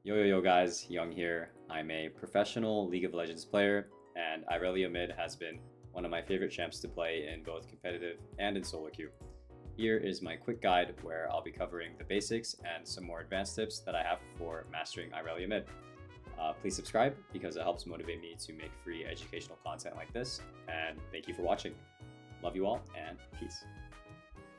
Yo guys, Young here. I'm a professional League of Legends player, and Irelia Mid has been one of my favorite champs to play in both competitive and in solo queue. Here is my quick guide where I'll be covering the basics and some more advanced tips that I have for mastering Irelia Mid. Please subscribe because it helps motivate me to make free educational content like this, and thank you for watching. Love you all, and peace.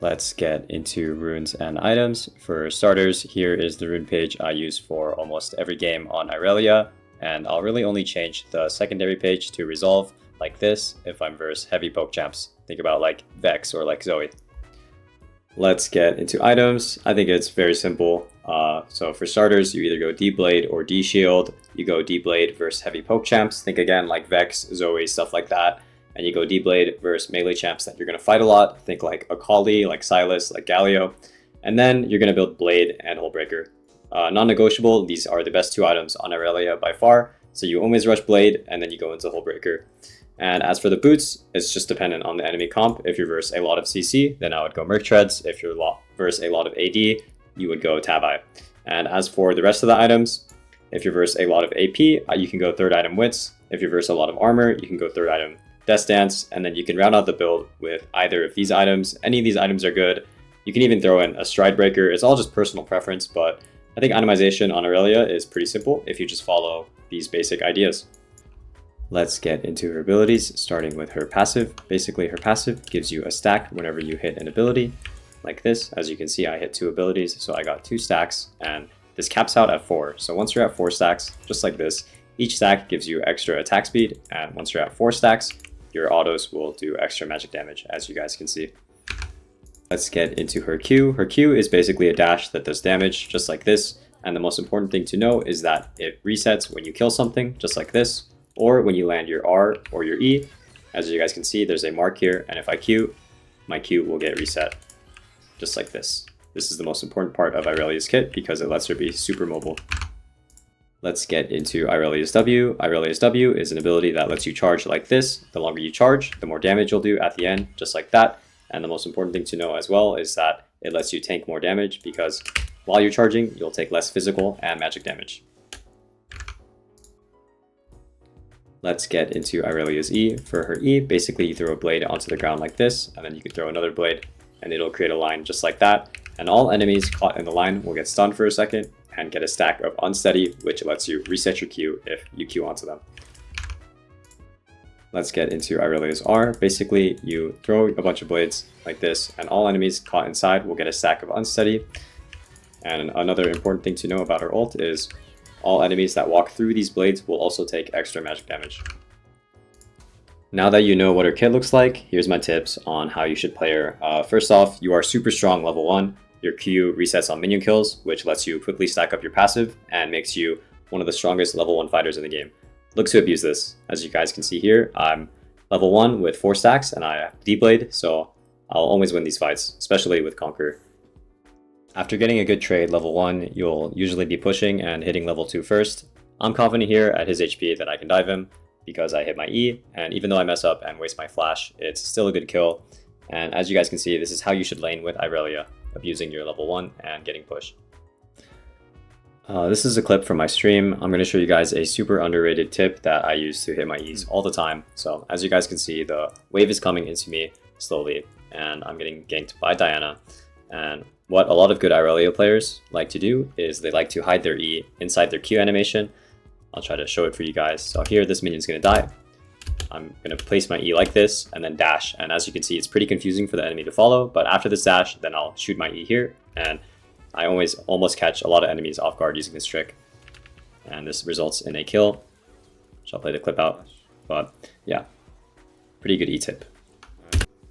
Let's get into runes and items. For starters, here is the rune page I use for almost every game on Irelia, and I'll really only change the secondary page to resolve like this if I'm versus heavy poke champs. Think about like Vex or like Zoe. Let's get into items. I think it's very simple. So for starters, you either go D-Blade or D-Shield. You go D-Blade versus heavy poke champs. Think again like Vex, Zoe, stuff like that. And you go D-Blade versus melee champs that you're going to fight a lot. Think like Akali, like Sylas, like Galio. And then you're going to build Blade and Hullbreaker. Non-negotiable, these are the best two items on Irelia by far. So you always rush Blade, and then you go into Hullbreaker. And as for the boots, it's just dependent on the enemy comp. If you're versus a lot of CC, then I would go Merc Treads. If you're versus a lot of AD, you would go Tabi. And as for the rest of the items, if you're versus a lot of AP, you can go third item Wits. If you're versus a lot of armor, you can go third item Death Dance, and then you can round out the build with either of these items. Any of these items are good. You can even throw in a Stride Breaker. It's all just personal preference, but I think itemization on Irelia is pretty simple if you just follow these basic ideas. Let's get into her abilities, starting with her passive. Basically, her passive gives you a stack whenever you hit an ability, like this. As you can see, I hit 2 abilities, so I got 2 stacks, and this caps out at 4. So once you're at 4 stacks, just like this, each stack gives you extra attack speed, and once you're at 4 stacks, your autos will do extra magic damage, as you guys can see. Let's get into her Q. Her Q is basically a dash that does damage, just like this, and the most important thing to know is that it resets when you kill something, just like this, or when you land your R or your E. As you guys can see, there's a mark here, and if I Q, my Q will get reset, just like this. This is the most important part of Irelia's kit because it lets her be super mobile. Let's get into Irelia's W. Irelia's W is an ability that lets you charge like this. The longer you charge, the more damage you'll do at the end, just like that. And the most important thing to know as well is that it lets you tank more damage because while you're charging, you'll take less physical and magic damage. Let's get into Irelia's E. For her E, basically you throw a blade onto the ground like this, and then you can throw another blade, and it'll create a line just like that. And all enemies caught in the line will get stunned for a second, and get a stack of Unsteady, which lets you reset your Q if you Q onto them. Let's get into Irelia's R. Basically, you throw a bunch of blades like this, and all enemies caught inside will get a stack of Unsteady. And another important thing to know about her ult is all enemies that walk through these blades will also take extra magic damage. Now that you know what her kit looks like, here's my tips on how you should play her. First off, you are super strong level 1. Your Q resets on minion kills, which lets you quickly stack up your passive and makes you one of the strongest level 1 fighters in the game. Look to abuse this. As you guys can see here, I'm level 1 with 4 stacks and I have D-Blade, so I'll always win these fights, especially with Conquer. After getting a good trade level 1, you'll usually be pushing and hitting level 2 first. I'm confident here at his HP that I can dive him because I hit my E, and even though I mess up and waste my flash, it's still a good kill. And as you guys can see, this is how you should lane with Irelia, abusing your level 1 and getting pushed. This is a clip from my stream. I'm going to show you guys a super underrated tip that I use to hit my E's all the time. So as you guys can see, the wave is coming into me slowly, and I'm getting ganked by Diana. And what a lot of good Irelia players like to do is they like to hide their E inside their Q animation. I'll try to show it for you guys. So here, this minion's going to die. I'm going to place my E like this and then dash. And as you can see, it's pretty confusing for the enemy to follow. But after this dash, then I'll shoot my E here. And I always almost catch a lot of enemies off guard using this trick. And this results in a kill. So I'll play the clip out. But yeah, pretty good E tip.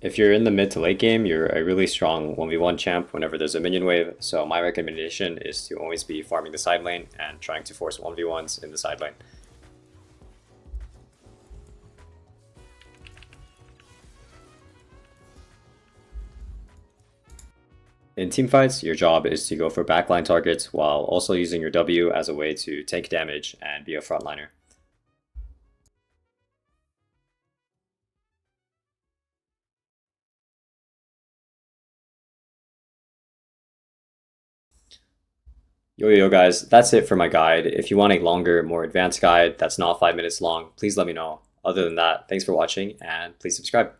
If you're in the mid to late game, you're a really strong 1v1 champ whenever there's a minion wave. So my recommendation is to always be farming the side lane and trying to force 1v1s in the side lane. In teamfights, your job is to go for backline targets while also using your W as a way to tank damage and be a frontliner. Yo guys, that's it for my guide. If you want a longer, more advanced guide that's not 5 minutes long, please let me know. Other than that, thanks for watching and please subscribe.